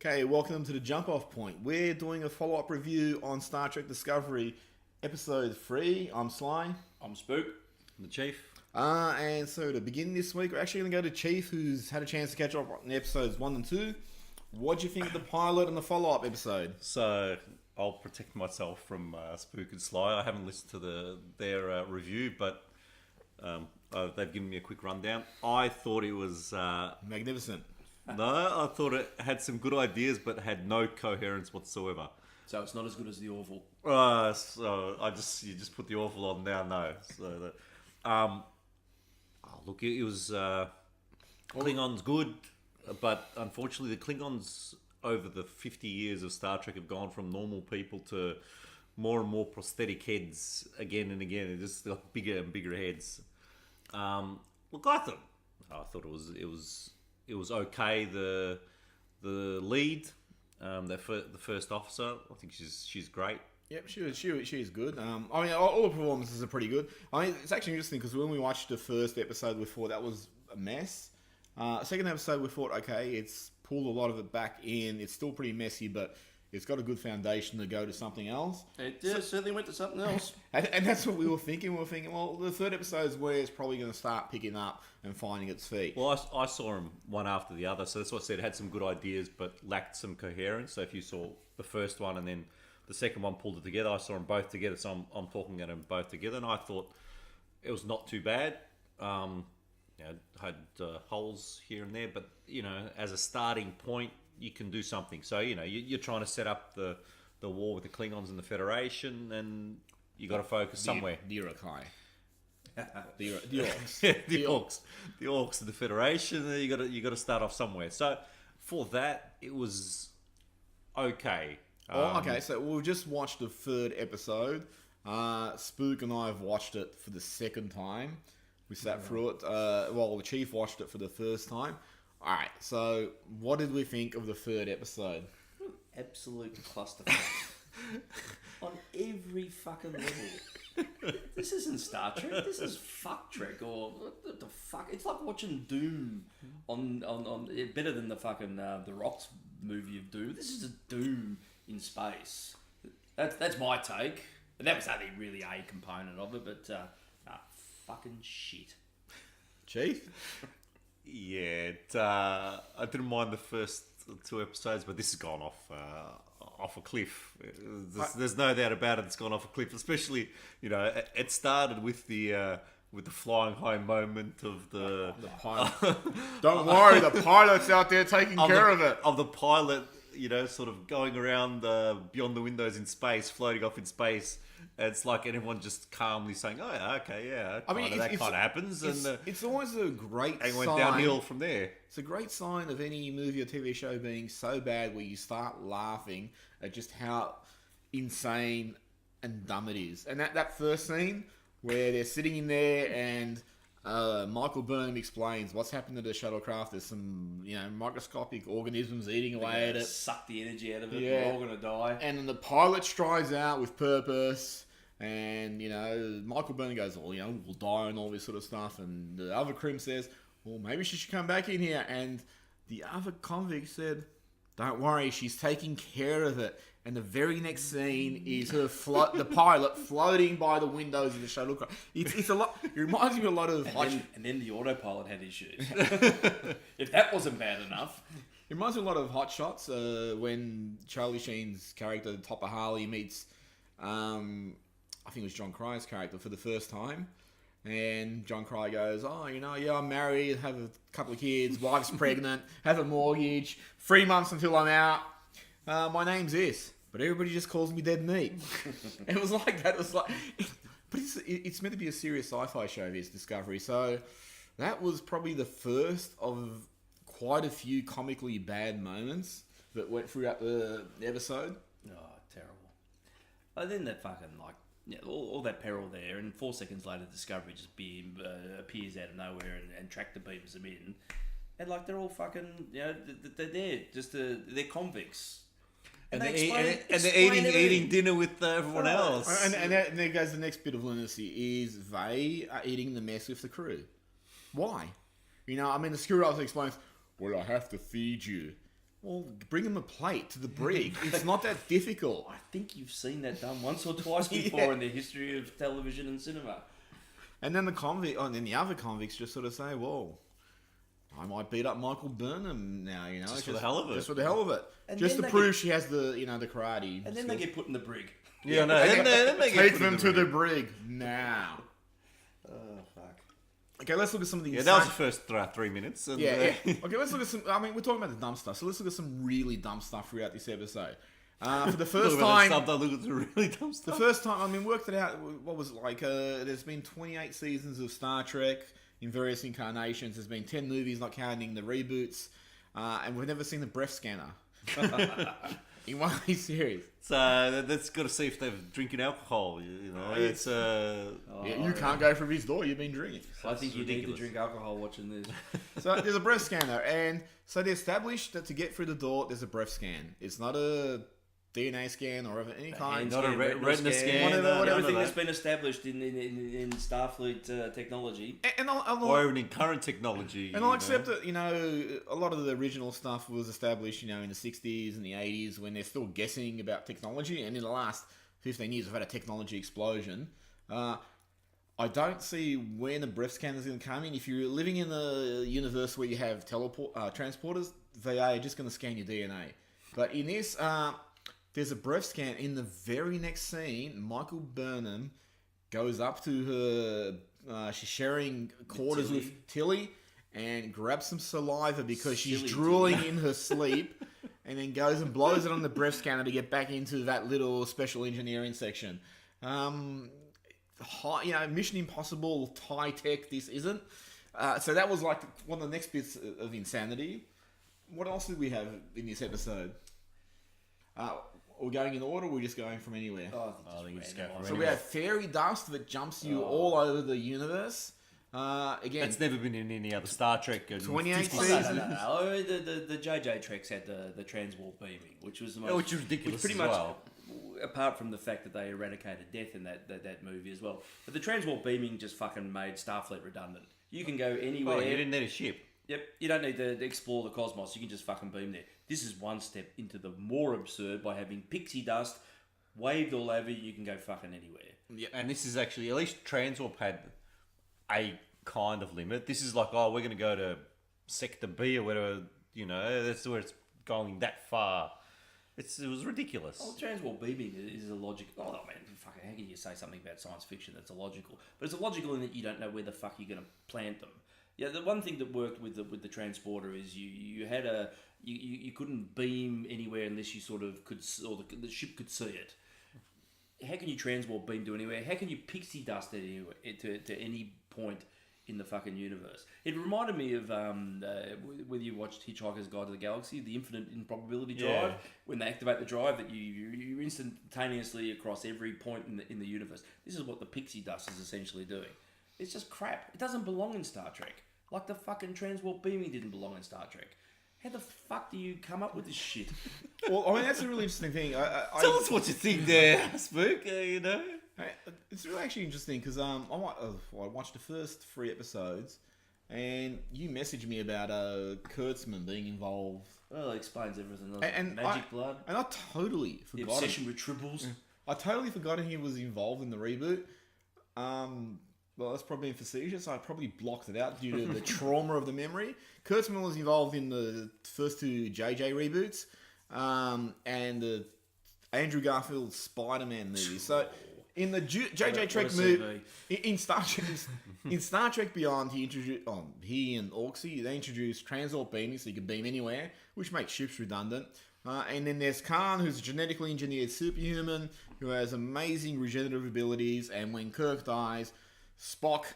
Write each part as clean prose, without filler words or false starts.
Okay, welcome to the Jump Off Point. We're doing a follow-up review on Star Trek Discovery, Episode 3. I'm Sly. I'm Spook. I'm the Chief. And so to begin this week, we're actually going to go to Chief, who's had a chance to catch up on episodes 1 and 2. What do you think of the pilot and the follow-up episode? So I'll protect myself from Spook and Sly. I haven't listened to their review, but they've given me a quick rundown. I thought it was... Magnificent. No, I thought it had some good ideas, but had no coherence whatsoever. So it's not as good as the Orville. So you just put the Orville on now. No, so that, look, it was Klingons good, but unfortunately the Klingons over the 50 years of Star Trek have gone from normal people to more and more prosthetic heads again and again. They're just got bigger and bigger heads. Look, I thought it was okay. The lead, the first officer, I think she's great. Yep, she's good. I mean, all the performances are pretty good. I mean, it's actually interesting because when we watched the first episode, we thought that was a mess. Second episode, we thought, okay, it's pulled a lot of it back in. It's still pretty messy, but it's got a good foundation to go to something else. It certainly went to something else. And that's what we were thinking. We were thinking, well, the third episode is where it's probably going to start picking up and finding its feet. Well, I saw them one after the other, so that's what I said. It had some good ideas, but lacked some coherence. So if you saw the first one and then the second one pulled it together, I saw them both together, so I'm talking at them both together, and I thought it was not too bad. Had holes here and there, but as a starting point, you can do something. So you're trying to set up the war with the Klingons and the Federation, and you got to focus somewhere. The Urukai. The Orcs. the Orcs and the Federation. You got to start off somewhere. So for that, it was okay. Okay, so we've just watched the third episode. Spook and I have watched it for the second time. We sat through it. The Chief watched it for the first time. Alright, so what did we think of the third episode? Absolute clusterfuck. On every fucking level. This isn't Star Trek. This is fuck Trek, or what the fuck? It's like watching Doom on better than the fucking the Rock's movie of Doom. This is a Doom in space. That's my take. But that was only really a component of it. But fucking shit. Chief? Yeah, I didn't mind the first two episodes, but this has gone off a cliff. There's no doubt about it. It's gone off a cliff, especially it started with the flying home moment of the pilot. Don't worry, the pilot's out there taking care of it. Of the pilot, sort of going around beyond the windows in space, floating off in space. It's like everyone just calmly saying, "Oh, yeah, okay, yeah." I mean, that kind of happens, and it's always a great sign. It went downhill from there. It's a great sign of any movie or TV show being so bad where you start laughing at just how insane and dumb it is. And that first scene where they're sitting in there and Michael Byrne explains what's happened to the shuttlecraft. There's some microscopic organisms eating away at it. Suck the energy out of it. Yeah. We're all gonna die. And then the pilot strides out with purpose. And, Michael Byrne goes, we'll die and all this sort of stuff. And the other crim says, well, maybe she should come back in here. And the other convict said, don't worry, she's taking care of it. And the very next scene is her the pilot floating by the windows of the shuttlecraft. It's a lot. It reminds me a lot of... And then the autopilot had issues. If that wasn't bad enough... It reminds me a lot of Hot Shots when Charlie Sheen's character, Topper Harley, meets... I think it was John Crye's character for the first time. And John Crye goes, I'm married, have a couple of kids, wife's pregnant, have a mortgage, 3 months until I'm out. My name's this, but everybody just calls me Dead Meat. It was like that. It was like, but it's meant to be a serious sci-fi show, this Discovery. So that was probably the first of quite a few comically bad moments that went throughout the episode. Oh, terrible. But then that fucking all that peril there, and 4 seconds later, Discovery just appears out of nowhere and tractor beams them in, and they're all fucking they're there, just they're convicts, and they're eating dinner with everyone else. And there goes the next bit of lunacy is they are eating the mess with the crew. Why? The screwdriver explains, well, I have to feed you. Well, bring him a plate to the brig. It's not that difficult. I think you've seen that done once or twice before in the history of television and cinema. And then then the other convicts just sort of say, "Well, I might beat up Michael Burnham now, Just for the hell of it. Just for the hell of it. And Just to then prove she has the karate. And then they get put in the brig. Yeah, no. Then they Take get them to the brig now. Oh, fuck. Okay, let's look at some of the Yeah, that was the first 3 minutes. And, Yeah. Okay, let's look at some. I mean, we're talking about the dumb stuff, so let's look at some really dumb stuff throughout this episode. For the first time, look at the really dumb stuff. the first time, I mean, worked it out. What was it like? There's been 28 seasons of Star Trek in various incarnations. There's been 10 movies, not counting the reboots, and we've never seen the breath scanner in one of these series. So that's got to see if they're drinking alcohol. It's You can't go through his door. You've been drinking. I think you need to ridiculous. drink alcohol watching this. So there's a breath scanner, and so they established that to get through the door, there's a breath scan. It's not a DNA scan or of any kind. Not a retina scan. Whatever, Everything that's been established in Starfleet technology. And Or even in current technology. And I'll accept that, a lot of the original stuff was established, in the 60s and the 80s when they're still guessing about technology. And in the last 15 years, we've had a technology explosion. I don't see when the breath scanner is going to come in. If you're living in a universe where you have transporters, they are just going to scan your DNA. But in this, there's a breath scan. In the very next scene, Michael Burnham goes up to her. She's sharing quarters with Tilly and grabs some saliva because she's drooling in her sleep, and then goes and blows it on the breath scanner to get back into that little special engineering section. Mission Impossible high tech. This isn't. So that was like one of the next bits of insanity. What else did we have in this episode? We're going in order, or we're just going from anywhere? I think just go from So we have fairy dust that jumps you all over the universe. Again, That's never been in any other Star Trek. 28 No. seasons. The JJ Treks had the transwarp beaming, which was the most... Which is ridiculous pretty as much, well. apart from the fact that they eradicated death in that movie as well. But the transwarp beaming just fucking made Starfleet redundant. You can go anywhere. Oh, you didn't need a ship. Yep, you don't need to explore the cosmos. You can just fucking beam there. This is one step into the more absurd by having pixie dust waved all over you. You can go fucking anywhere. Yeah, and this is actually, at least Transwarp had a kind of limit. This is like, we're going to go to Sector B or whatever, that's where it's going that far. It was ridiculous. Well, transwarp beaming is illogical. Oh man, fucking, how can you say something about science fiction that's illogical? But it's illogical in that you don't know where the fuck you're going to plant them. Yeah, the one thing that worked with the transporter is you had you couldn't beam anywhere unless you sort of could, or the ship could see it. How can you transport beam to anywhere? How can you pixie dust it anywhere, to any point in the fucking universe? It reminded me of whether you watched Hitchhiker's Guide to the Galaxy, the infinite improbability drive. When they activate the drive, that you instantaneously across every point in the universe. This is what the pixie dust is essentially doing. It's just crap. It doesn't belong in Star Trek. Like the fucking transwarp beaming didn't belong in Star Trek. How the fuck do you come up with this shit? Well, I mean, that's a really interesting thing. Tell us what you think there, Spook, It's really actually interesting because I watched the first 3 episodes, and you messaged me about Kurtzman being involved. Well, it explains everything. And Magic blood. And I totally The forgot. obsession with tribbles. I totally forgot he was involved in the reboot. Well, that's probably facetious. I probably blocked it out due to the trauma of the memory. Kurtzman was involved in the first 2 JJ reboots, and the Andrew Garfield Spider-Man movies. So in the JJ Trek movie, in Star Trek Beyond, he and Orksy, they introduced transport beaming, so you can beam anywhere, which makes ships redundant. And then there's Khan, who's a genetically engineered superhuman who has amazing regenerative abilities. And when Kirk dies, Spock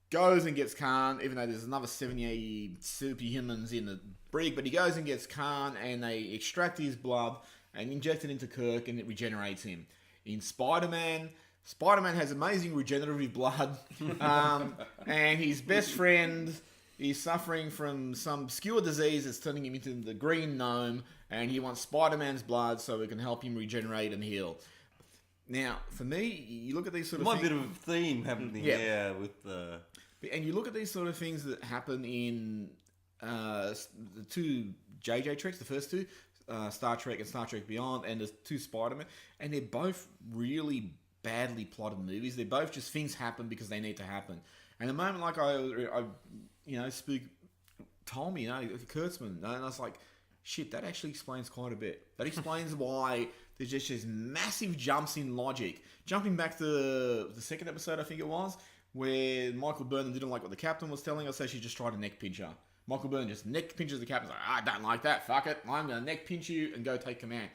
goes and gets Khan, even though there's another 70, 80 superhumans in the brig, but he goes and gets Khan, and they extract his blood and inject it into Kirk, and it regenerates him. In Spider-Man has amazing regenerative blood, and his best friend is suffering from some obscure disease that's turning him into the Green Gnome, and he wants Spider-Man's blood so it can help him regenerate and heal. Now, for me, you look at these sort of things... Might be a bit of a theme happening there with the... And you look at these sort of things that happen in the 2 JJ Treks, the first two, Star Trek and Star Trek Beyond, and there's 2 Spider-Man, and they're both really badly plotted movies. They're both just things happen because they need to happen. And the moment, like Spook told me, Kurtzman, and I was like, shit, that actually explains quite a bit. That explains why there's just these massive jumps in logic. Jumping back to the second episode, I think it was, where Michael Byrne didn't like what the captain was telling us, so she just tried to neck pinch her. Michael Byrne just neck pinches the captain. Like, I don't like that. Fuck it. I'm going to neck pinch you and go take command.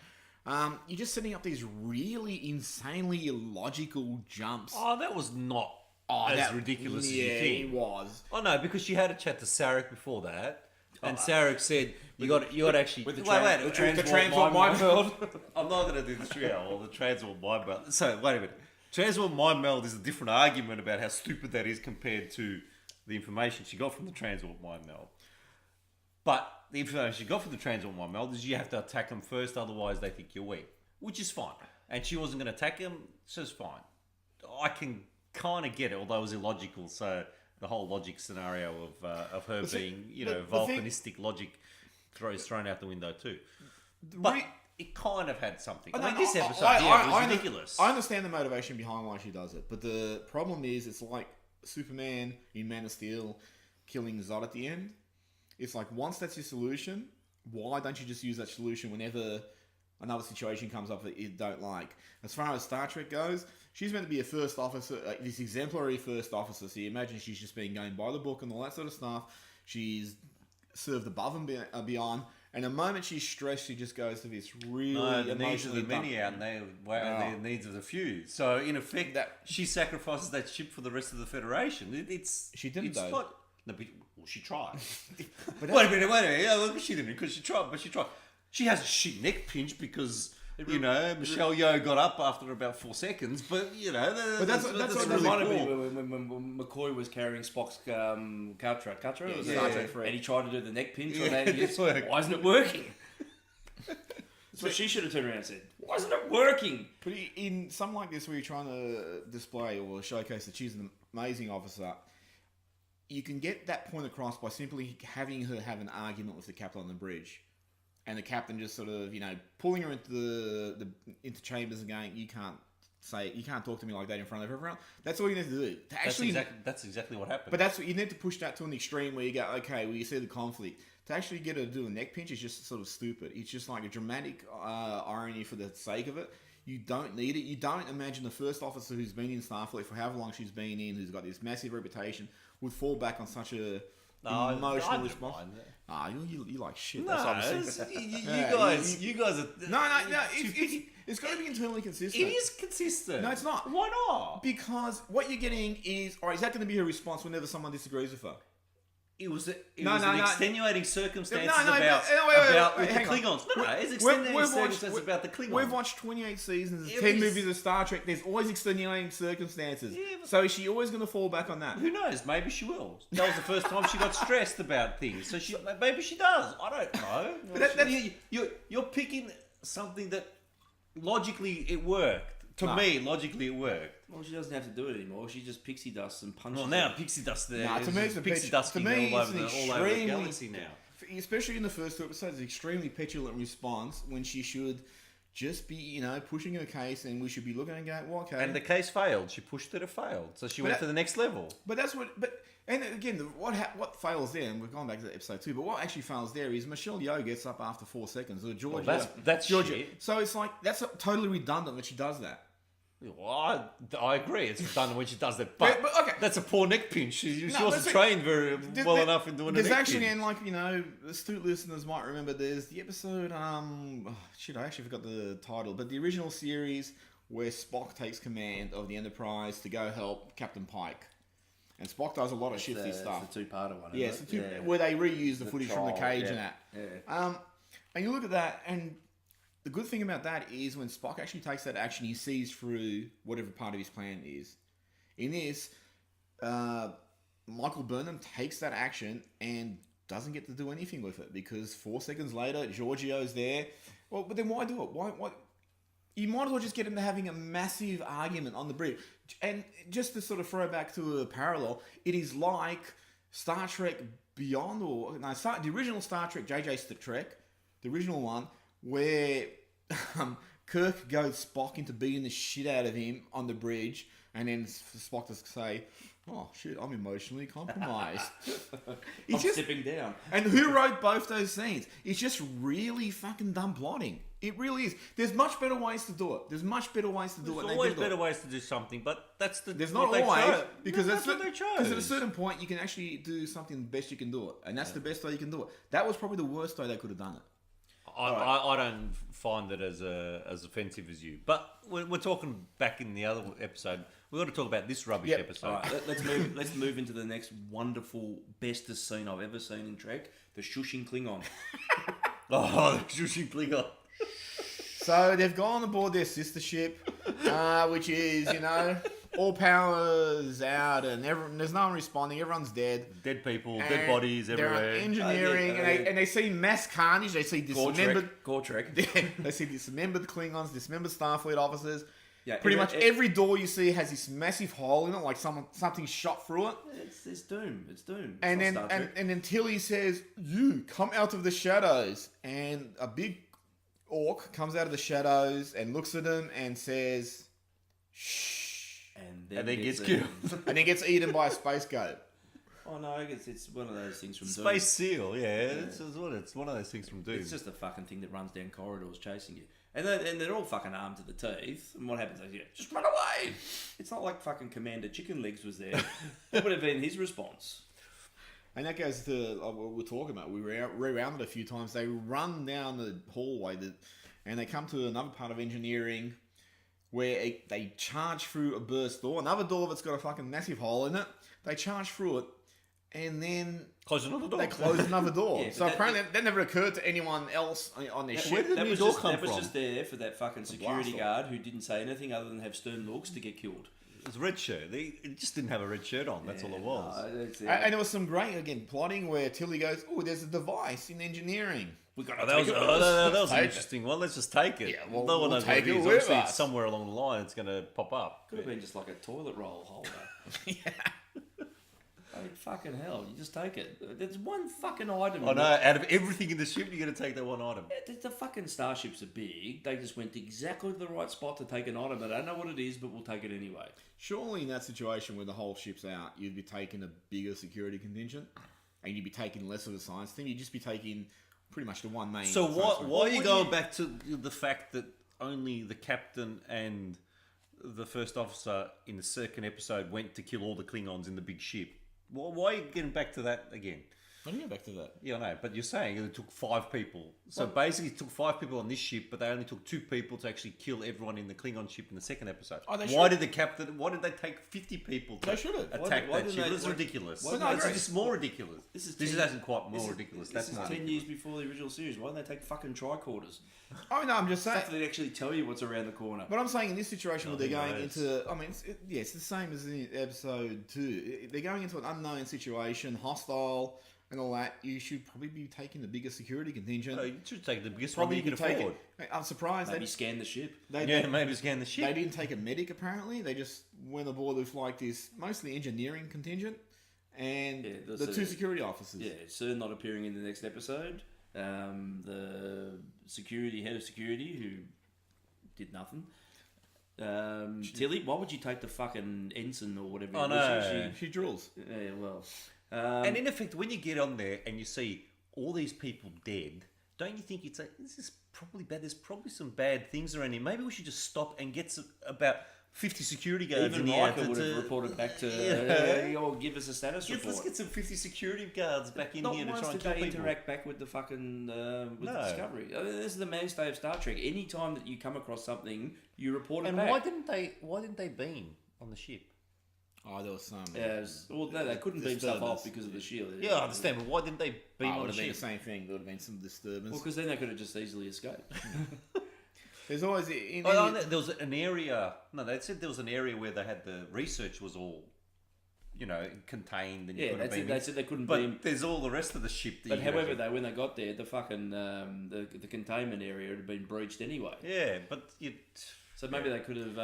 You're just setting up these really insanely illogical jumps. Oh, that was not as ridiculous as you think. It was. Oh no, because she had a chat to Sarek before that, and Sarek said you got to actually with the transwarp mind meld. I'm not going to do the trio or the transwarp mind meld. So wait a minute. Transwarp mind meld is a different argument about how stupid that is compared to the information she got from the transwarp mind meld. But the information she got from the transwarp mind meld is you have to attack them first, otherwise they think you're weak, which is fine. And she wasn't going to attack him, so it's fine. I can kind of get it, although it was illogical. So the whole logic scenario of her being, volcanistic logic thrown out the window too. But it kind of had something. This episode was ridiculous. I understand the motivation behind why she does it, but the problem is it's like Superman in Man of Steel killing Zod at the end. It's like, once that's your solution, why don't you just use that solution whenever another situation comes up that you don't like? As far as Star Trek goes, she's meant to be a first officer, this exemplary first officer. So you imagine she's just been going by the book and all that sort of stuff. She's served above and beyond. And the moment she's stressed, she just goes to this really the needs of the many outweigh the needs of the few. So in effect, she sacrifices that ship for the rest of the Federation. She didn't though. Well, she tried. But wait a minute. Yeah, well, she didn't because she tried. But she tried. She has a shit neck pinch because Michelle Yeoh got up after about 4 seconds. But that's what really reminded cool. me when McCoy was carrying Spock's Catra, Star and he tried to do the neck pinch on that. Why isn't it working? So she should have turned around and said, "Why isn't it working?" But in something like this, where you're trying to display or showcase that she's an amazing officer, you can get that point across by simply having her have an argument with the captain on the bridge, and the captain just sort of pulling her into chambers and going, you can't talk to me like that in front of everyone. That's all you need to do. That's exactly what happened. But that's what you need to push that to an extreme where you go, okay, well, you see the conflict. To actually get her to do a neck pinch is just sort of stupid. It's just like a dramatic irony for the sake of it. You don't need it. You don't imagine the first officer who's been in Starfleet for however long she's been in, who's got this massive reputation, would fall back on such a emotional response. You like shit. No, that's you guys are... No. It's got to be internally consistent. It is consistent. No, it's not. Why not? Because what you're getting is, is that going to be her response whenever someone disagrees with her? It was an extenuating circumstances about the Klingons. It's extenuating circumstances about the Klingons. We've watched 28 seasons, 10 movies of Star Trek. There's always extenuating circumstances. Yeah, so is she always going to fall back on that? Who knows? Maybe she will. That was the first time she got stressed about things. So maybe she does. I don't know. You're picking something that logically it worked. To me, logically, it worked. Well, she doesn't have to do it anymore. She just pixie dusts and punches. Well, now pixie dust there. To me, it's pixie dusting all over the galaxy now. Especially in the first 2 episodes, an extremely petulant response when she should just be, pushing her case, and we should be looking and going, well, okay. And the case failed. She pushed it failed, so she went to the next level. But that's what. And again, what fails there, and we've gone back to episode 2, but what actually fails there is Michelle Yeoh gets up after 4 seconds, or Georgia. Well, that's Georgia. Shit. So it's like, that's totally redundant that she does that. Well, I agree. It's redundant when she does that, but okay. That's a poor neck pinch. She wasn't trained very well enough in doing a neck pinch. There's actually, and astute listeners might remember, there's the episode, I actually forgot the title, but the original series where Spock takes command of the Enterprise to go help Captain Pike. And Spock does a lot of shifty stuff. It's the 2-parter one, where they reuse the footage trial, from the cage and that. Yeah. And you look at that, and the good thing about that is when Spock actually takes that action, he sees through whatever part of his plan is. In this, Michael Burnham takes that action and doesn't get to do anything with it because 4 seconds later, Giorgio's there. Well, but then why do it? Why? You might as well just get into having a massive argument on the bridge. And just to sort of throw back to a parallel, it is like Star Trek Beyond or no, the original Star Trek, JJ Trek, the original one, where Kirk goes Spock into beating the shit out of him on the bridge, and then Spock just say, "Oh shit, I'm emotionally compromised." I'm stepping down. And who wrote both those scenes? It's just really fucking dumb plotting. It really is. There's much better ways to do it. There's always better ways to do something, but that's the. There's not what they always chose. because that's what they chose. Because at a certain point you can actually do something the best you can do it, and that's the best way you can do it. That was probably the worst way they could have done it. I don't find it as offensive as you, but we're talking back in the other episode. We've got to talk about this rubbish episode. All right, let's move into the next wonderful, bestest scene I've ever seen in Trek: the shushing Klingon. Oh, the shushing Klingon. So they've gone aboard their sister ship, which is, all powers out, and there's no one responding. Everyone's dead. Dead people, dead bodies everywhere. They're engineering, and they see mass carnage. They see dismembered. They see dismembered Klingons, dismembered Starfleet officers. Yeah, Pretty much every door you see has this massive hole in it, like something shot through it. It's doom. It's doom. And then Tilly says, "You come out of the shadows," and a big orc comes out of the shadows and looks at them and says, "Shh," and then gets killed, and then gets eaten by a space goat. Oh no, I guess it's one of those things from Space Doom. Seal. Yeah, it's one of those things from Doom. It's just a fucking thing that runs down corridors chasing you. And they're all fucking armed to the teeth. And what happens? They just run away. It's not like fucking Commander Chicken Legs was there. What would have been his response? And that goes to what we're talking about. We rewound it a few times. They run down the hallway and they come to another part of engineering where they charge through a burst door. Another door that's got a fucking massive hole in it. They charge through it and then close another door. They close another door. Yeah, so apparently that never occurred to anyone else on their ship. Where did the new door come That from? was just there for that fucking security guard who didn't say anything other than have stern looks to get killed. It was a red shirt. It just didn't have a red shirt on. That's all it was. No, And there was some great, again, plotting where Tilly goes, "Oh, there's a device in engineering. We got That was an interesting one. Let's just take it. Yeah, well, no one we'll knows what take it it is. with Obviously, us. it's somewhere along the line. It's going to pop up. Could have been just like a toilet roll holder. Yeah. I mean, fucking hell, you just take it. There's one fucking item. I know. Out of everything in the ship, you're going to take that one item. The fucking starships are big. They just went exactly to the right spot to take an item. I don't know what it is, but we'll take it anyway. Surely in that situation where the whole ship's out, you'd be taking a bigger security contingent and you'd be taking less of a science thing. You'd just be taking pretty much the one main... So why are you going back to the fact that only the captain and the first officer in the second episode went to kill all the Klingons in the big ship? Why are you getting back to that again? Why do you go back to that? Yeah, I know, but you're saying it took 5 people. So basically it took 5 people on this ship, but they only took 2 people to actually kill everyone in the Klingon ship in the second episode. Oh, they why should. why did they take 50 people to They should have. attack Why that didn't ship? they- This is why- ridiculous. why didn't they- This is more ridiculous. This isn't quite more ridiculous. This That's is more 10 ridiculous. years before the original series. Why don't they take fucking tricorders? Oh, no, I'm just saying... Stuff that actually tell you what's around the corner. But I'm saying in this situation where they're going knows? into... I mean, it's the same as in episode 2. They're going into an unknown situation, hostile and all that. You should probably be taking the bigger security contingent. No, you should take the biggest one Probably you can take afford. it. I'm surprised Maybe scan the ship. Maybe scan the ship. They didn't take a medic, apparently. They just went aboard with like this mostly engineering contingent and Yeah, the 2 security officers. Yeah, CERN not appearing in the next episode. The head of security who did nothing. Tilly, why would you take the fucking ensign or whatever? Oh, it was? no. She drills. Yeah, well. And in effect, when you get on there and you see all these people dead, don't you think you'd say, this is probably bad? There's probably some bad things around here. Maybe we should just stop and get about 50 security guards Even in here. Riker would have reported back to or give us a status report. Let's get some 50 security guards back in Not here to once try and did kill they people. interact back with the fucking with the No. Discovery. I mean, this is the mainstay of Star Trek. Any time that you come across something, you report it And back. why didn't they beam on the ship? Oh, there was some... Well, no, they couldn't beam stuff off because of the shield. Yeah, I understand, but why didn't they beam it on would the have been the ship? same thing. There would have been some disturbance. Well, because then they could have just easily escaped. There's always... There was an area... No, they said there was an area where they had the research was all, contained and you Yeah, couldn't beam they in. said they couldn't But beam. there's all the rest of the ship that But you could however, actually- when they got there, the fucking the containment area had been breached anyway. Yeah, but So maybe they could have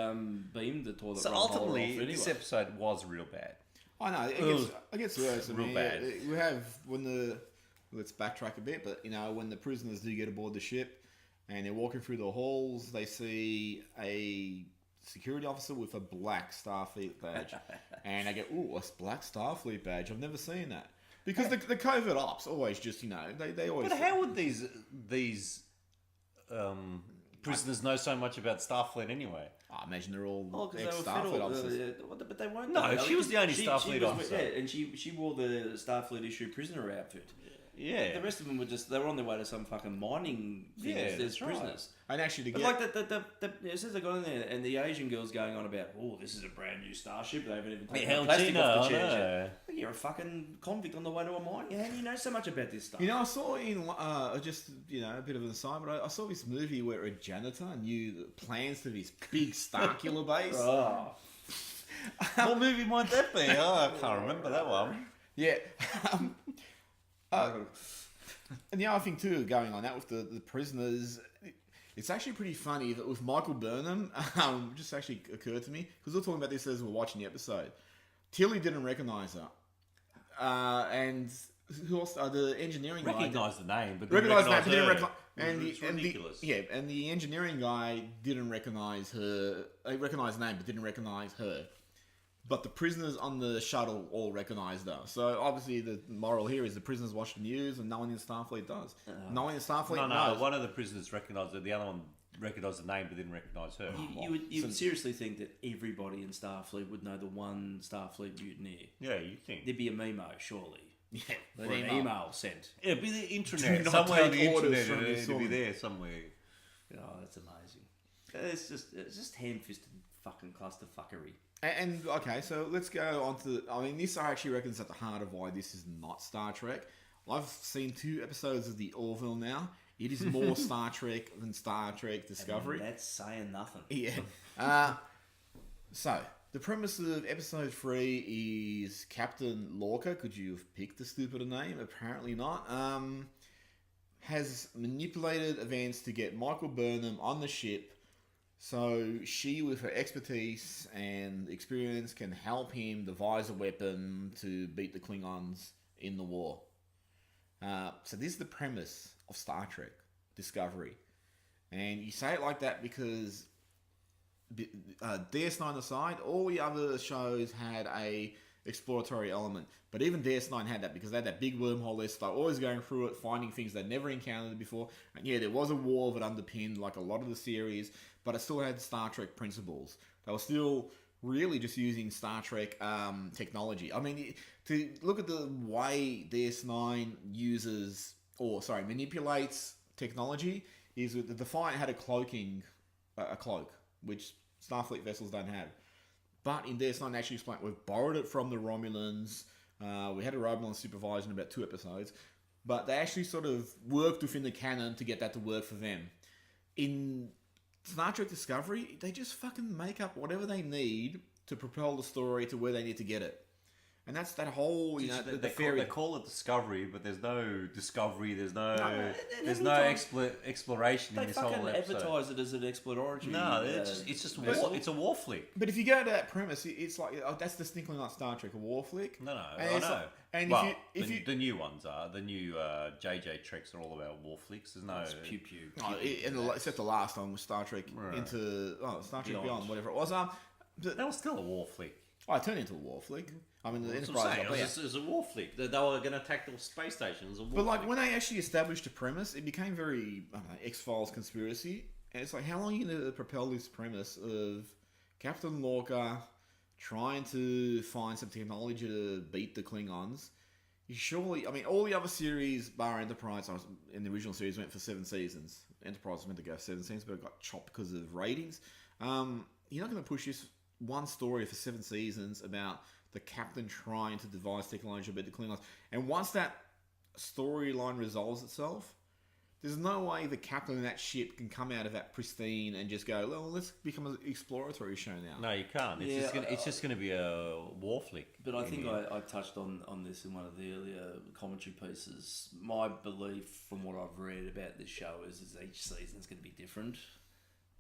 beamed the toilet So roll holder off ultimately, anyway. this episode was real bad. I know it gets worse. I Real mean, bad. we have let's backtrack a bit, but when the prisoners do get aboard the ship and they're walking through the halls, they see a security officer with a black Starfleet badge, and they go, "Ooh, a black Starfleet badge! I've never seen that." Because the covert ops always just they always. But how would these prisoners know so much about Starfleet anyway? I imagine they're all Oh, because they were ex-Starfleet federal, officers. but they won't. No, know. she was the only She Starfleet was- officer. Yeah, and she wore the Starfleet issue prisoner outfit. Yeah. The rest of them they were on their way to some fucking mining thing Yeah, as that's right. prisoners. And actually, But like it says they got in there, and the Asian girl's going on about, oh, this is a brand new starship. They haven't even taken How the do plastic you know? off the I chairs know. yet. Like, you're a fucking convict on the way to a mine. How do you know so much about this stuff? I saw in just a bit of an aside, but I saw this movie where a janitor knew the plans to this big Starkiller base. Oh. What movie might that be? Oh, I can't remember that one. Yeah. And the other thing too, going on that with the prisoners, it's actually pretty funny that with Michael Burnham, just actually occurred to me because we were talking about this as we were watching the episode. Tilly didn't recognise her, and who else? The engineering guy Recognise the name, but recognised that, but didn't her. recognise. And It's ridiculous. and the engineering guy didn't recognise her. He recognised the name, but didn't recognise her. But the prisoners on the shuttle all recognised her. So obviously the moral here is the prisoners watch the news and no one in Starfleet does. No one in Starfleet No, knows. one of the prisoners recognised her. The other one recognised the name but didn't recognise her. You would seriously think that everybody in Starfleet would know the one Starfleet mutineer. Yeah, you think. There'd be a memo, surely. Yeah, Or an email sent. It'd be the internet. Do not Somewhere on the take orders internet, from it'd this be woman. there somewhere. Oh, that's amazing. It's just ham-fisted fucking clusterfuckery. And okay, so let's go on to. I mean, this I actually reckon is at the heart of why this is not Star Trek. I've seen 2 episodes of the Orville now. It is more Star Trek than Star Trek Discovery. And that's saying nothing. Yeah. So the premise of episode 3 is Captain Lorca. Could you have picked a stupider name? Apparently not. Has manipulated events to get Michael Burnham on the ship. So she, with her expertise and experience, can help him devise a weapon to beat the Klingons in the war. So this is the premise of Star Trek Discovery. And you say it like that because DS9 aside, all the other shows had a exploratory element. But even DS9 had that because they had that big wormhole list. They're always going through it, finding things they'd never encountered before. And yeah, there was a war that underpinned like a lot of the series, but it still had Star Trek principles. They were still really just using Star Trek technology. I mean, to look at the way DS9 manipulates technology is that the Defiant had a cloak, which Starfleet vessels don't have. But in DS9 actually explained, we've borrowed it from the Romulans. We had a Romulan supervisor in about 2 episodes. But they actually sort of worked within the canon to get that to work for them. In Star Trek Discovery, they just fucking make up whatever they need to propel the story to where they need to get it. And that's that whole, They call it Discovery, but there's no discovery. There's no exploration They in this whole fucking episode. advertise it as an exploratory. No, it's a war flick. But if you go to that premise, it's like, that's distinctly not Star Trek, a war flick. No, And I it's know. like- and well, if you the new ones are the new JJ Treks are all about war flicks. There's no It's pew pew. except the last one was Star Trek Star Trek Beyond, whatever it was. that was still a war flick. It turned into a war flick. I mean, the That's what I'm Enterprise. saying. It was a war flick. They were going to attack the space station. It was a war But like flick. when they actually established a premise, it became very X-Files conspiracy. And it's like, how long are you going to propel this premise of Captain Lorca trying to find some technology to beat the Klingons? You surely, all the other series, bar Enterprise, in the original series, went for 7 seasons. Enterprise was meant to go 7 seasons, but it got chopped because of ratings. You're not going to push this one story for 7 seasons about the captain trying to devise technology to beat the Klingons. And once that storyline resolves itself, there's no way the captain of that ship can come out of that pristine and just go, well, let's become an exploratory show now. No, you can't. It's just going to be a war flick. But I think I touched on this in one of the earlier commentary pieces. My belief from what I've read about this show is each season is going to be different.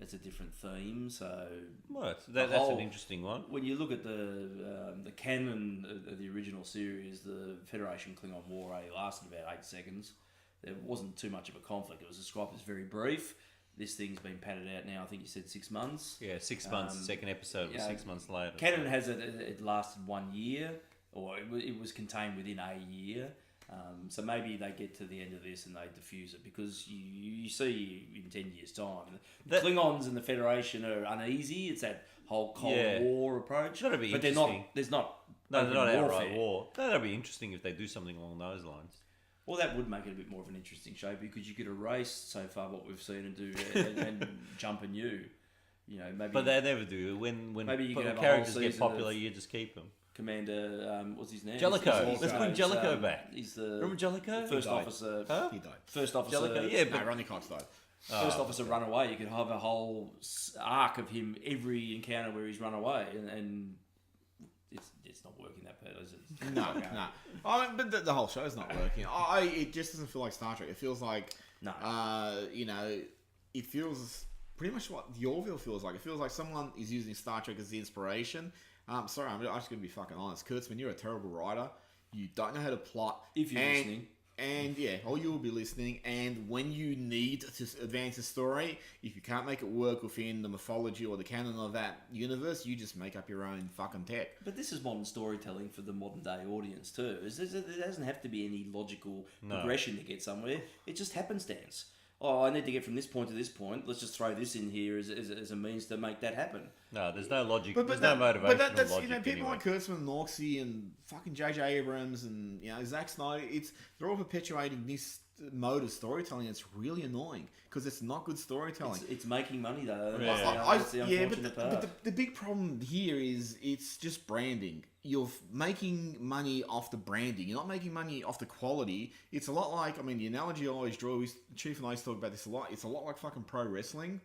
it's a different theme. So Well, that's an interesting one. when you look at the canon of the original series, the Federation Klingon War only lasted about 8 seconds. There wasn't too much of a conflict. It was described as very brief. This thing's been padded out now. I think you said 6 months. Yeah, 6 months. Second episode was 6 months later. Canon has it lasted 1 year, or it was contained within a year. So maybe they get to the end of this and they diffuse it, because you see in 10 years' time, the Klingons and the Federation are uneasy. It's that whole Cold War approach. That'd be but they're interesting. not. There's not. No, they're not open outright warfare. war. That'd be interesting if they do something along those lines. Well, that would make it a bit more of an interesting show, because you could erase so far what we've seen and do and jump anew. You know, maybe. But they never do. When Maybe you could have a characters whole get season popular, of- you just keep them. Commander, what's his name? Jellicoe. He's Let's bring Jellicoe back. He's the Remember Jellicoe? first died. officer. Huh? He died. First officer. Jellicoe? Yeah, No, but Ronnie Cox died. First officer run away. You could have a whole arc of him every encounter where he's run away, and it's not working that bad, is it? No, no. But the whole show's not working. It just doesn't feel like Star Trek. It feels like, No. it feels pretty much what the Orville feels like. It feels like someone is using Star Trek as the inspiration. Sorry, I'm just going to be fucking honest. Kurtzman, you're a terrible writer. You don't know how to plot. If you're listening. And yeah, or you will be listening. And when you need to advance a story, if you can't make it work within the mythology or the canon of that universe, you just make up your own fucking tech. But this is modern storytelling for the modern day audience too. There doesn't have to be any logical progression to get somewhere. It just happenstance. Oh, I need to get from this point to this point. Let's just throw this in here as a means to make that happen. No, there's no logic. But there's that, no motivational but that's logic. people anyway. like Kurtzman and Norksey and fucking J.J. Abrams and Zack Snyder. They're all perpetuating this mode of storytelling. It's really annoying because it's not good storytelling. It's making money though. Yeah. That's the unfortunate part. But the big problem here is it's just branding. You're making money off the branding. You're not making money off the quality. It's a lot like, the analogy I always draw, Chief and I used to talk about this a lot. It's a lot like fucking pro wrestling,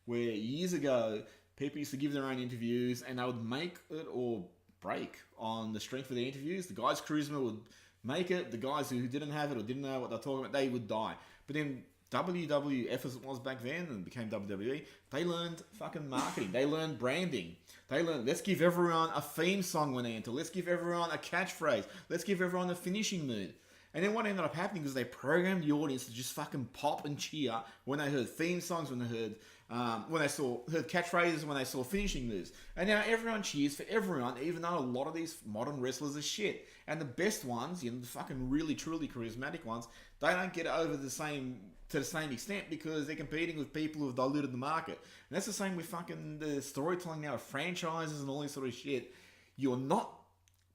where years ago, people used to give their own interviews and they would make it or break on the strength of their interviews. The guys' charisma would make it. The guys who didn't have it or didn't know what they're talking about, they would die. But then WWF as it was back then and became WWE, they learned fucking marketing. They learned branding. They learned, let's give everyone a theme song when they enter. Let's give everyone a catchphrase. Let's give everyone a finishing move. And then what ended up happening was they programmed the audience to just fucking pop and cheer when they heard theme songs, when they heard heard catchphrases, when they saw finishing moves. And now everyone cheers for everyone, even though a lot of these modern wrestlers are shit. And the best ones, the fucking really truly charismatic ones, they don't get over to the same extent because they're competing with people who have diluted the market. And that's the same with fucking the storytelling now of franchises and all this sort of shit. You're not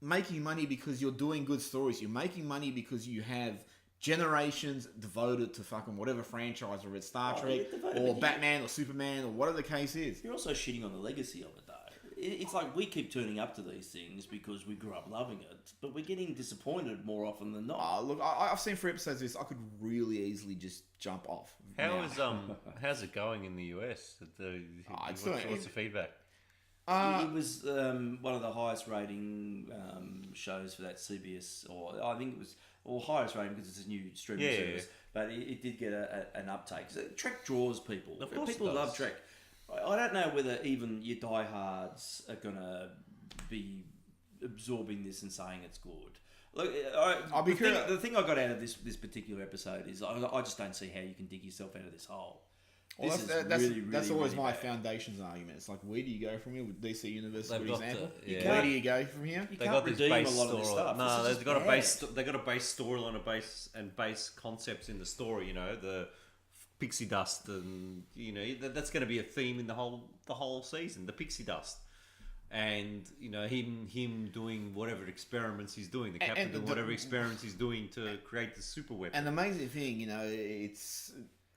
making money because you're doing good stories. You're making money because you have generations devoted to fucking whatever franchise, whether it's Star Trek or Batman or Superman or whatever the case is. You're also shitting on the legacy of it though. It's like we keep turning up to these things because we grew up loving it, but we're getting disappointed more often than not. Look, I've seen 3 episodes of this. I could really easily just jump off. How's it going in the US? What's the feedback? It was one of the highest rating shows for that CBS, or I think it was, highest rating because it's a new streaming service. But it did get an uptake. So Trek draws people. Of course people it does. love Trek. I don't know whether even your diehards are gonna be absorbing this and saying it's good. Look, the thing I got out of this particular episode is I just don't see how you can dig yourself out of this hole. Well, that's always really my bad. foundations argument. It's like, where do you go from here with DC Universe, for They've got example? the- Where do you go from here? You They can't got this redeem base a lot of this storyline. stuff. No, This is they've got a just base. bad. They got a base storyline, and base concepts in the story. The pixie dust, and that's going to be a theme in the whole season. The pixie dust, and him doing whatever experiments he's doing. The captain doing whatever experiments he's doing to create the super weapon. And the amazing thing, it's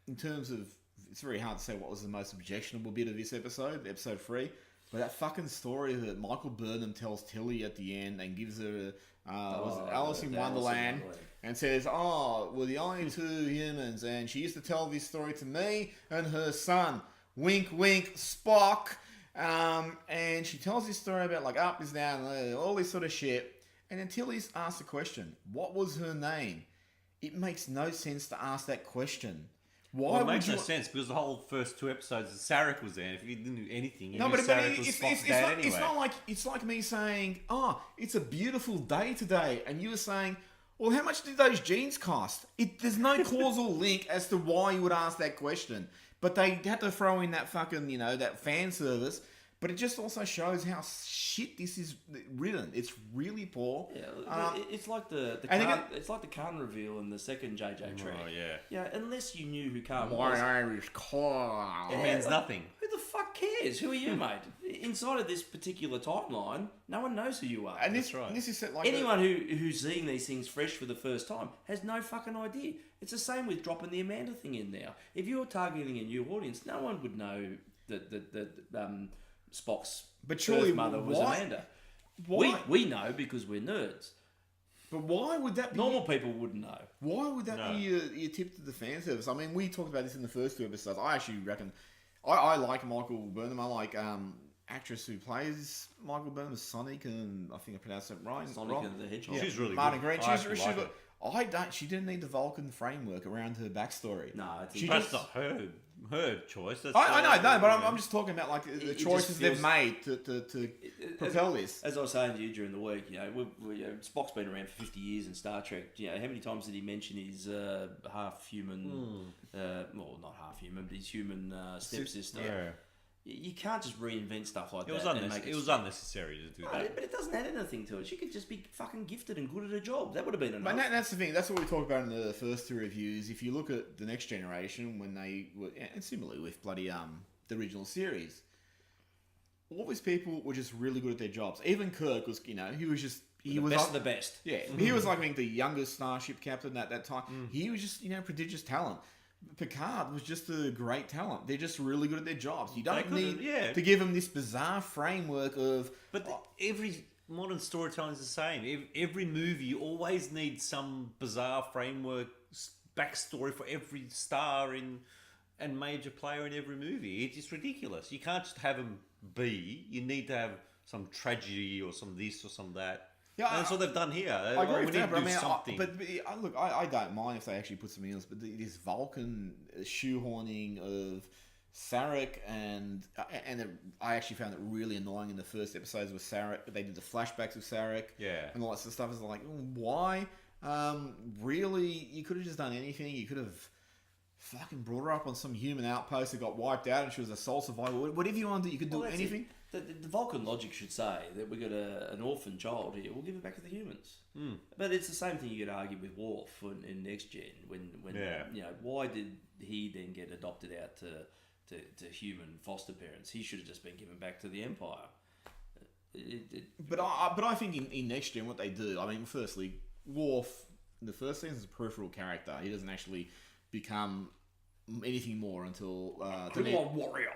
in terms of, it's very hard to say what was the most objectionable bit of this episode 3. But that fucking story that Michael Burnham tells Tilly at the end and gives her Alice in Wonderland and says, we're the only 2 humans, and she used to tell this story to me and her son. Wink, wink, Spock. And she tells this story about up is down, all this sort of shit. And then Tilly's asked the question, what was her name? It makes no sense to ask that question. Why Well, it would makes you? no sense because the whole first 2 episodes, Sarek was there. If you didn't do anything, you No, knew but Sarek was Spock's dad anyway. it's like me saying, "Oh, it's a beautiful day today," and you were saying, "Well, how much did those jeans cost?" There's no causal link as to why you would ask that question, but they had to throw in that fucking that fan service. But it just also shows how shit this is written. It's really poor. Yeah, it's like it's like the Khan reveal in the second JJ Trek. Oh, yeah. Yeah, unless you knew who Khan was. My name is Carl. It means nothing. Who the fuck cares? Who are you, mate? Inside of this particular timeline, no one knows who you are. And this, That's right. this is set like Anyone who's seeing these things fresh for the first time has no fucking idea. It's the same with dropping the Amanda thing in now. If you're targeting a new audience, no one would know that Spock's But surely, birth mother was why- Amanda. why? We know because we're nerds. But why would that be? Normal people wouldn't know. Why would that No. be your tip to the fan service? I mean, we talked about this in the first 2 episodes. I actually reckon I like Michael Byrne. I like actress who plays Michael Byrne as Sonic, and I think I pronounced it right. Sonic and the Hedgehog. She's really Martin good. Green. I She's actually like good. She didn't need the Vulcan framework around her backstory. No, it's She That's just- not her choice. That's I know, no, but I'm just talking about like the It choices just they've feels- made to propel this. As I was saying to you during the week, Spock's been around for 50 years in Star Trek. How many times did he mention his half human, well, not half human, but his human stepsister? Yeah. You can't just reinvent stuff like It was, that. and make it was unnecessary to do No, that. but it doesn't add anything to it. She could just be fucking gifted and good at her job. That would have been enough. But that's the thing. That's what we talked about in the first 2 reviews. If you look at the Next Generation, when they were, and similarly with bloody the original series, all these people were just really good at their jobs. Even Kirk was, he was just the was best like, of the best. Yeah, he was like, I think, the youngest starship captain at that time. He was just prodigious talent. Picard was just a great talent. They're just really good at their jobs. You don't need to give them this bizarre framework of. But every modern storytelling is the same. Every movie, you always need some bizarre framework, backstory for every star and major player in every movie. It's ridiculous. You can't just have them be. You need to have some tragedy or some this or some that. Yeah, and that's what they've done here. I agree we with need that, to do something. look, I don't mind if they actually put something else, but this Vulcan shoehorning of Sarek and I actually found it really annoying in the first episodes with Sarek. They did the flashbacks of Sarek, and all that sort of stuff. Is like, why? Really, you could have just done anything. You could have fucking brought her up on some human outpost that got wiped out, and she was a sole survivor. Whatever you want to do, you could do anything. The Vulcan logic should say that we got an orphan child here. We'll give it back to the humans. But it's the same thing you could argue with Worf in Next Gen. When why did he then get adopted out to human foster parents? He should have just been given back to the Empire. But I think in Next Gen what they do, I mean, firstly, Worf in the first season is a peripheral character. He doesn't actually become anything more until Klingon Warrior.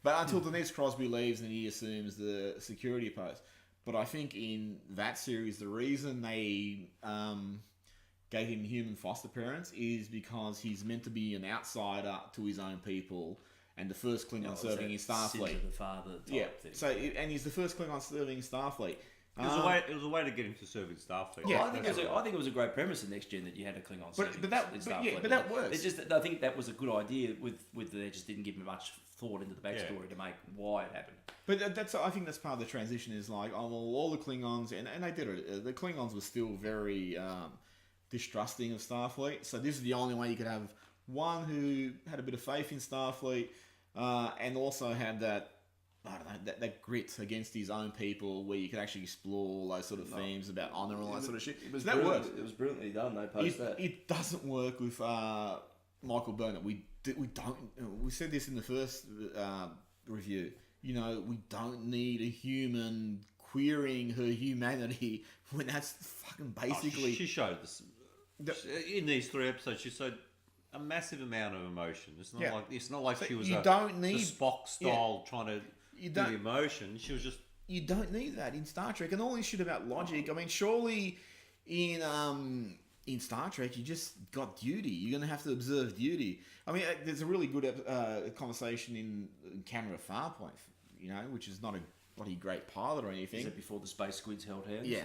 But until Denise Crosby leaves and he assumes the security post. But I think in that series, the reason they gave him human foster parents is because he's meant to be an outsider to his own people and the first Klingon serving in Starfleet. The father type thing. So, and he's the first Klingon serving in Starfleet. It was a way to get him to serve in Starfleet. Yeah, I think it was a great premise in Next Gen that you had a Klingon serving in Starfleet. But that works. It's just I think that was a good idea. With they just didn't give much thought into the backstory to make why it happened. But I think that's part of the transition. Is like, all the Klingons, and they did it. The Klingons were still very distrusting of Starfleet. So this is the only way you could have one who had a bit of faith in Starfleet, and also had that. I don't know, that grit against his own people, where you can actually explore all those sort of themes about honour and all that sort of shit. It was brilliantly done. They post that. It doesn't work with Michael Byrne. We said this in the first review. We don't need a human queering her humanity when that's fucking basically. She showed this in these 3 episodes. She showed a massive amount of emotion. It's not like So she was the Spock style trying to. You do the emotion. She was just. You don't need that in Star Trek, and all this shit about logic. I mean, surely in Star Trek you just got duty. You're gonna have to observe duty. I mean, there's a really good conversation in Camera Farpoint, which is not a bloody great pilot or anything. Is it before the space squids held hands? Yeah.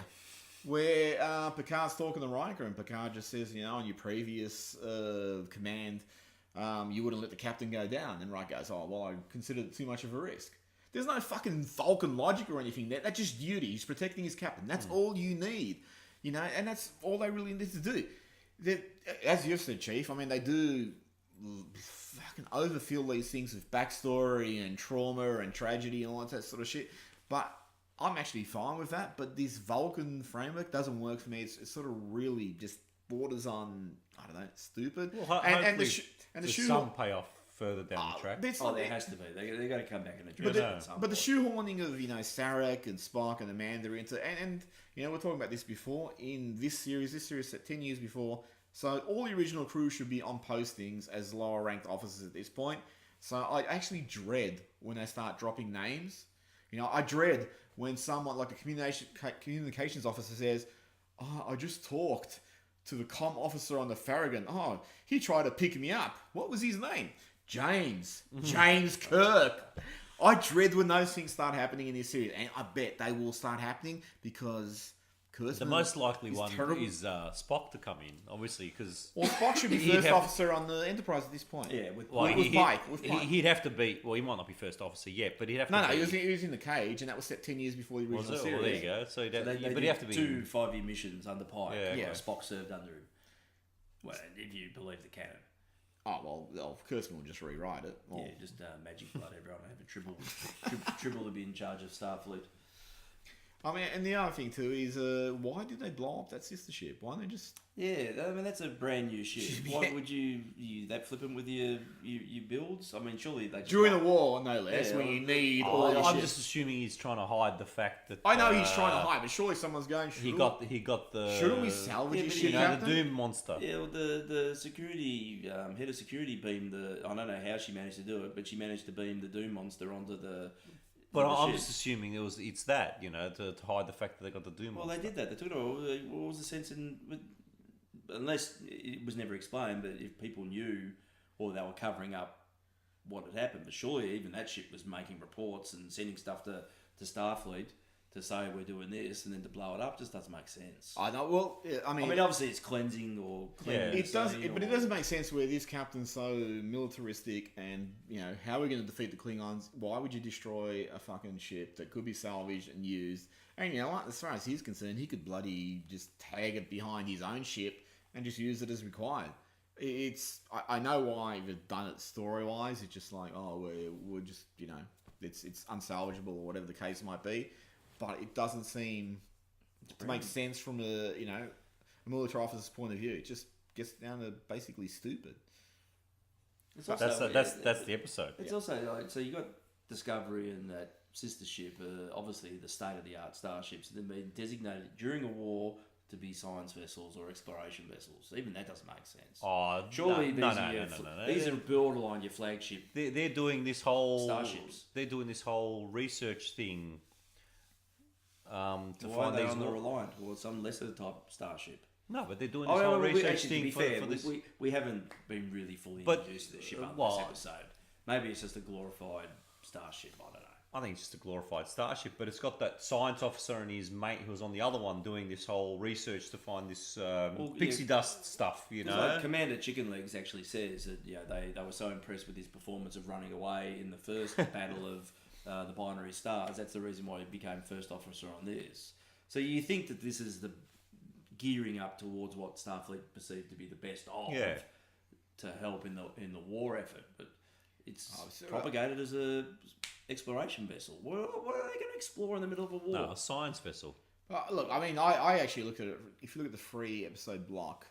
Where Picard's talking to Riker, and Picard just says, on your previous command, you wouldn't let the captain go down. And Wright goes, oh, well, I considered it too much of a risk. There's no fucking Vulcan logic or anything there. That's just duty. He's protecting his captain. That's all you need. You know, and that's all they really need to do. As you've said, Chief, I mean, they do fucking overfill these things with backstory and trauma and tragedy and all that sort of shit. But I'm actually fine with that. But this Vulcan framework doesn't work for me. It's sort of really just borders on, I don't know, stupid. Well, and the there's shoe some payoff further down the track. There has to be. They got to come back and address it at some But the point. shoehorning of, you know, Sarek and Spock and Amanda into... And, you know, we're talking about this before. In this series set 10 years before. So all the original crew should be on postings as lower ranked officers at this point. So I actually dread when they start dropping names. You know, I dread when someone like a communications officer says, oh, I just talked to the comm officer on the Farragut. Oh, he tried to pick me up. What was his name? James Kirk. I dread when those things start happening in this series, and I bet they will start happening because Kurtzman The most likely one terrible. is Spock to come in, obviously, because Spock should be first officer on the Enterprise at this point. Yeah, with Pike. He'd have to be. Well, he might not be first officer yet, but he'd have to. No, be. he was in the cage, and that was set 10 years before the original Was it? series. Well, there you go. So he'd have, they but he'd have to be. 2 5-year missions under Pike. Yeah, Yeah, okay. Spock served under him. Well, if you believe the canon. Oh, well, Kurtzman will just rewrite it. Well, Yeah, just magic blood. Everyone have a triple to be in charge of Starfleet. I mean, and the other thing too is, why did they blow up that sister ship? Why don't they just... Yeah, I mean that's a brand new ship. Yeah. Why would you that flippant with your builds? I mean, surely they just During the war, no less, Yeah, when you need Oh, all your I'm shit. just assuming he's trying to hide the fact that I know he's trying to hide, but surely someone's going, He got the. shouldn't we salvage Yeah, his but ship, You know, the Captain? Doom monster. Yeah, well, the security head of security beamed the. I don't know how she managed to do it, but she managed to beam the Doom monster onto the. But the I'm ship. just assuming it's that, you know, to hide the fact that they got the Doom Well, monster. they did that. They took it all. What was the sense in? Unless it was never explained, but if people knew, or they were covering up what had happened, but surely even that ship was making reports and sending stuff to Starfleet to say we're doing this, and then to blow it up just doesn't make sense. I know, well, yeah, I mean obviously it's cleansing or cleaning. it does, but it doesn't make sense where this captain's so militaristic, and you know how are we going to defeat the Klingons? Why would you destroy a fucking ship that could be salvaged and used? And you know what? As far as he's concerned, he could bloody just tag it behind his own ship and just use it as required. I know why they've done it story wise. It's just like, oh, we're just, you know, it's unsalvageable or whatever the case might be, but it doesn't seem to make sense from a military officer's point of view. It just gets down to basically stupid. It's also, That's the episode. It's also like, so you got Discovery and that sister ship, obviously the state of the art starships, that have been designated during a war to be science vessels or exploration vessels. Even that doesn't make sense. Oh, Surely no, these are borderline your flagship. They're doing this whole Starships. They're doing this whole research thing to Why find are they these. on the Reliant or some lesser type starship? No, but they're doing this whole research thing for this. We haven't been really fully But, introduced to the ship on well, this episode. Maybe it's just a glorified starship. I don't know. I think it's just a glorified starship, but it's got that science officer and his mate who was on the other one doing this whole research to find this pixie dust stuff, you know. Like Commander Chicken Legs actually says that they were so impressed with his performance of running away in the first battle of the binary stars. That's the reason why he became first officer on this. So you think that this is the gearing up towards what Starfleet perceived to be the best of to help in the war effort, but it's propagated as a exploration vessel. What are they going to explore in the middle of a war? No, a science vessel. Look, I mean, I actually looked at it. If you look at the 3-episode block,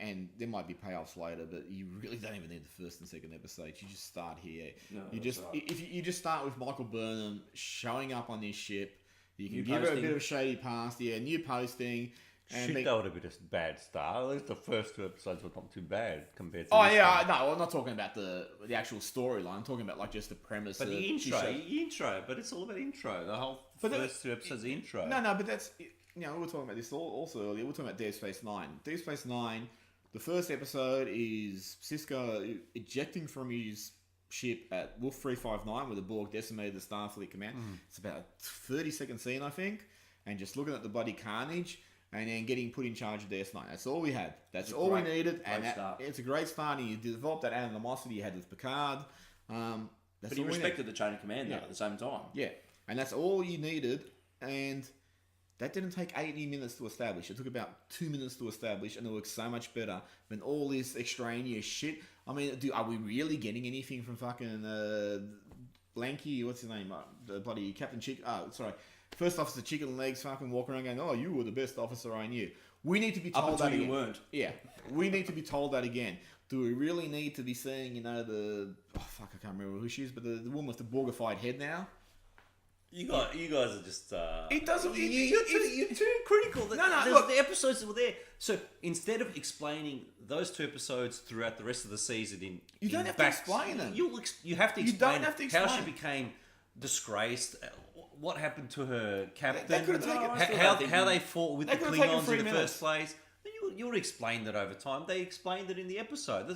and there might be payoffs later, but you really don't even need the first and second episodes. You just start here. No, you just right. if you just start with Michael Burnham showing up on this ship, you can New give her a posting. bit of a shady past. Yeah, new posting. And Shit, they- that would have been a bad start. At least the first 2 episodes were not too bad compared to Oh this yeah, one. no, I'm not talking about the actual storyline. I'm talking about like just the premise. But of the she showed- intro, but it's all about intro. The whole But first 2 episodes of intro. No, but that's we were talking about this also earlier. We were talking about Deep Space Nine. Deep Space Nine. The first episode is Sisko ejecting from his ship at Wolf 359, where the Borg decimated the Starfleet command. It's about a 30-second scene, I think, and just looking at the bloody carnage. and then getting put in charge of DS9. That's all we had. That's all we needed, and it's a great start. And you developed that animosity you had with Picard. But he respected the chain of command though, at the same time. Yeah, and that's all you needed, and that didn't take 80 minutes to establish. It took about 2 minutes to establish, and it worked so much better than all this extraneous shit. I mean, are we really getting anything from fucking Blanky? What's his name? The bloody Captain Chick. First Officer Chicken Legs fucking walking around going, "Oh, you were the best officer I knew." We need to be told that again. You weren't. Yeah, we need to be told that again. Do we really need to be seeing, I can't remember who she is, but the woman with the Borgified head now? You guys are just. It doesn't. You're too critical. Look, the episodes that were there. So instead of explaining those 2 episodes throughout the rest of the season, you don't have to explain them. You have to explain how she became disgraced. What happened to her captain? They could have taken how they fought with the Klingons in the minutes. first place. You would explain that over time. They explained it in the episode.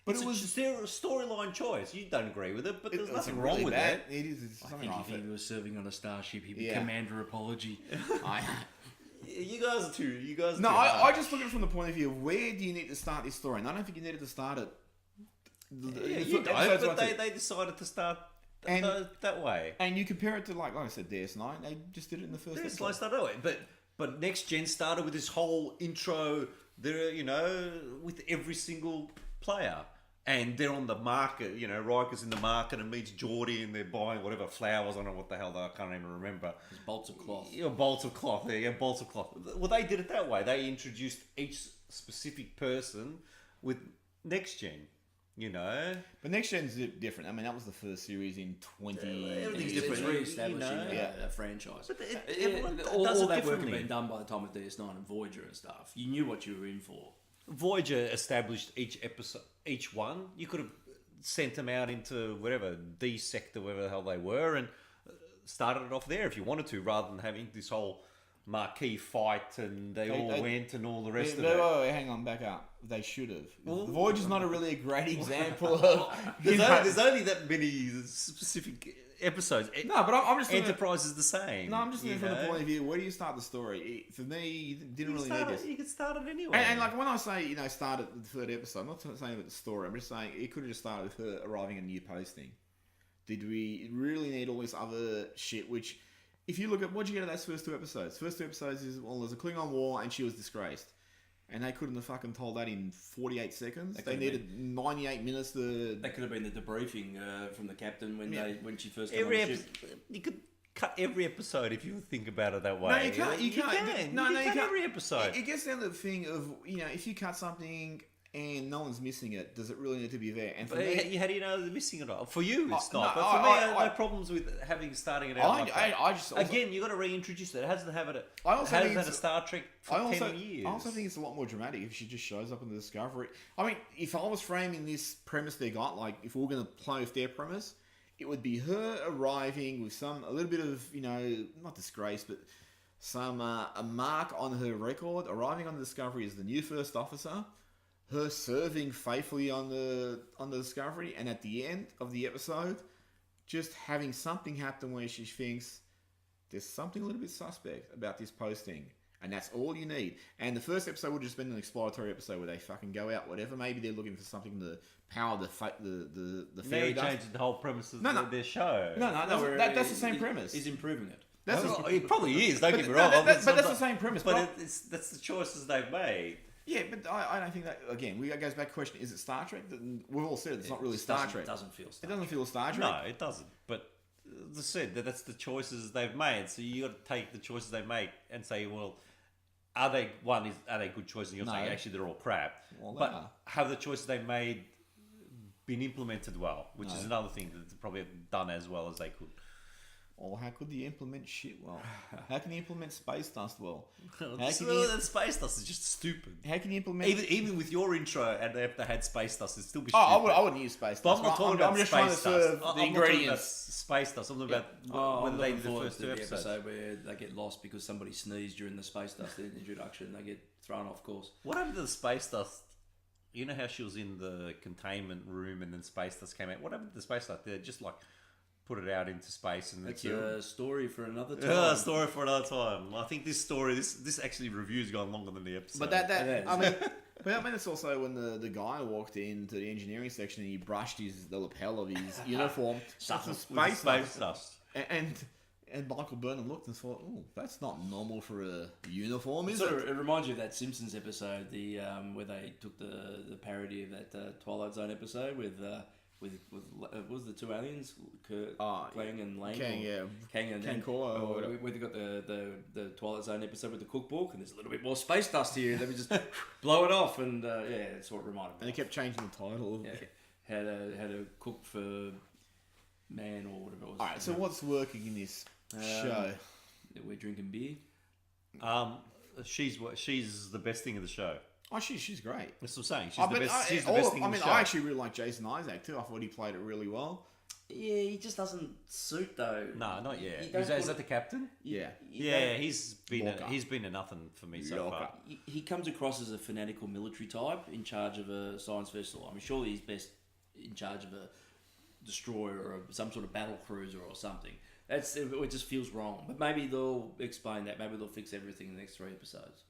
But it was a storyline choice. You don't agree with it, but there's nothing wrong with that. It is. I think if he was serving on a starship, he'd be Commander Apology. You guys are too. No, I just look at it from the point of view of where do you need to start this story, and I don't think you needed to start it. You don't, but they decided to start that way. And you compare it to like I said, DS9. They just did it in the first episode. Started that way, but Next Gen started with this whole intro. There, with every single player. And they're on the market, Riker's in the market and meets Geordie and they're buying whatever flowers, I don't know what the hell, I can't even remember. It's bolts of cloth. Bolts of cloth, bolts of cloth. Well, they did it that way. They introduced each specific person with Next Gen, But Next Gen's different. I mean, that was the first series in 20... Everything's different. It's re-establishing a franchise. But all that work had been done by the time of DS9 and Voyager and stuff. You knew what you were in for. Voyager established each episode, each one. You could have sent them out into whatever D sector, wherever the hell they were, and started it off there if you wanted to, rather than having this whole marquee fight and they all went and all the rest of it. Hang on, back up. They should have. Well, Voyager's not really a great example of. There's only that many specific episodes. No, but I'm just Enterprise is the same. No, I'm just thinking from the point of view. Where do you start the story? For me, you didn't really need this. You could start it anyway. And like when I say start at the 3rd episode, I'm not saying about the story. I'm just saying it could have just started with her arriving at a new posting. Did we really need all this other shit? Which, if you look at what you get at those first 2 episodes, first 2 episodes is there's a Klingon War and she was disgraced. And they couldn't have fucking told that in 48 seconds. They needed 98 minutes to... That could have been the debriefing from the captain when she first came on the ship. You could cut every episode if you think about it that way. No, you can't. You can't. No, you can't. Every episode. It gets down to the thing of, if you cut something and no one's missing it, does it really need to be there? And for me, how do you know they're missing it all? For you, it's not. But for me, I have no problems with starting it out. Again, you got to reintroduce it. It hasn't had a Star Trek for 10 years. I also think it's a lot more dramatic if she just shows up in the Discovery. I mean, if I was framing this premise they got, like if we were going to play with their premise, it would be her arriving with a little bit of, not disgrace, but some a mark on her record, arriving on the Discovery as the new first officer. Her serving faithfully on the Discovery, and at the end of the episode, just having something happen where she thinks there's something a little bit suspect about this posting, and that's all you need. And the first episode would have just been an exploratory episode where they fucking go out, whatever. Maybe they're looking for something to power the fairy dust. Changed the whole premise of their show. No, that's the same premise. He's improving it. It probably is. Don't get me wrong. But that's the same premise. But that's the choices they've made. Yeah, but I don't think that, again, it goes back to the question, is it Star Trek? We've all said it's not really Star Trek. It doesn't feel Star Trek. It doesn't feel Star Trek. No, it doesn't. But as I said, that's the choices they've made. So you got to take the choices they make and say, well, are they good choices? And you're saying, actually, they're all crap. Well, but have the choices they've made been implemented well? Which is another thing that's probably done as well as they could. Or how could you implement shit well? How can you implement space dust well? Space dust is just stupid. How can you implement... Even with your intro, and if they had space dust, it'd still be stupid. I wouldn't use space dust. But I'm not talking about space dust. The ingredients. Space dust. I'm talking about when they did the first 2 episodes. Episode where they get lost because somebody sneezed during the space dust introduction and they get thrown off course. What happened to the space dust? You know how she was in the containment room and then space dust came out? What happened to the space dust? They're just like put it out into space and That's the a story for another time. Yeah, story for another time. I think this actually review's gone longer than the episode. But that It is. I mean, it's also when the guy walked into the engineering section and he brushed the lapel of his uniform. That's a space space dust. And Michael Byrne looked and thought, "Oh, that's not normal for a uniform, is Sort it?" of, it reminds you of that Simpsons episode, the where they took the parody of that Twilight Zone episode with what was the two aliens, Kang and Lang? Kang, yeah. Kang and Kang Koa, or whatever. where they got the Twilight Zone episode with the cookbook, and there's a little bit more space dust here. Let me just blow it off, and that's what it reminded me. And they kept changing the title. Yeah, how to cook for man or whatever it was. All right, so what's working in this show? We're drinking beer. She's the best thing of the show. Oh, she's great. That's what I'm saying. She's the best thing in the show. I actually really like Jason Isaac too. I thought he played it really well. Yeah, he just doesn't suit though. No, not yet. You Is that the captain? Yeah. Yeah, he's been Lorca. a nothing for me so Lorca. far. He comes across as a fanatical military type in charge of a science vessel. I mean, surely he's best in charge of a destroyer or some sort of battle cruiser or something. It just feels wrong. But maybe they'll explain that. Maybe they'll fix everything in the next 3 episodes.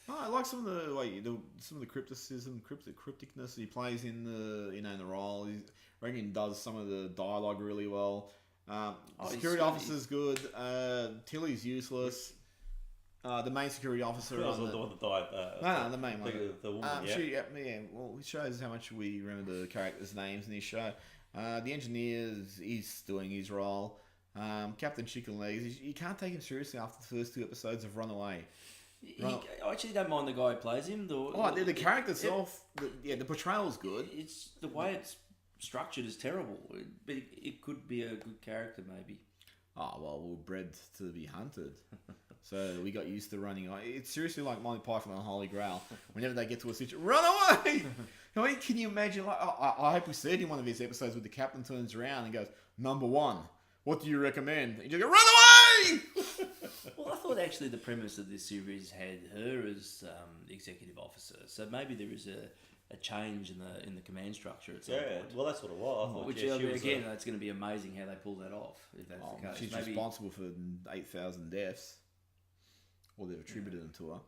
Oh, I like some of the crypticness he plays in the role. I reckon he does some of the dialogue really well. Security officer's good. Tilly's useless. The main security officer. The one that died. No, the main one. The woman. Well, it shows how much we remember the characters' names in this show. The engineers, he's doing his role. Captain Chicken Legs, you can't take him seriously after the first 2 episodes of Runaway. I actually don't mind the guy who plays him. The character itself, the portrayal's good. It's the way it's structured is terrible, but it could be a good character maybe. Oh, well, we're bred to be hunted. So we got used to running. It's seriously like Monty Python and Holy Grail. Whenever they get to a situation, run away! I mean, can you imagine? Like, I hope we see it in one of these episodes where the captain turns around and goes, "Number 1, what do you recommend?" And you just go, "Run away!" Well, I thought actually the premise of this series had her as executive officer, so maybe there is a change in the command structure at some point. Well, that's what it was. I thought, Which again, it's going to be amazing how they pull that off. If that's the case, she's responsible for 8,000 deaths, or they've attributed them to her.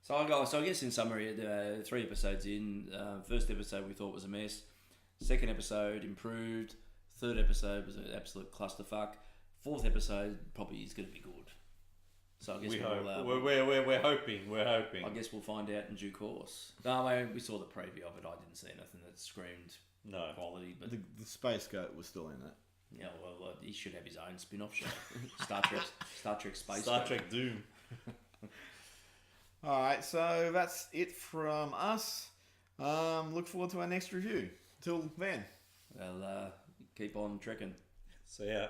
So I guess in summary, 3 episodes in. First episode we thought was a mess. Second episode improved. Third episode was an absolute clusterfuck. Fourth episode probably is going to be good. So I guess we're hoping. I guess we'll find out in due course. No, I mean, we saw the preview of it. I didn't see anything that screamed quality. But the space goat was still in it. Yeah, well, he should have his own spin-off show. Star Trek Space. Star Trek Doom. All right, so that's it from us. Look forward to our next review. Till then. Well, keep on trekking. So yeah.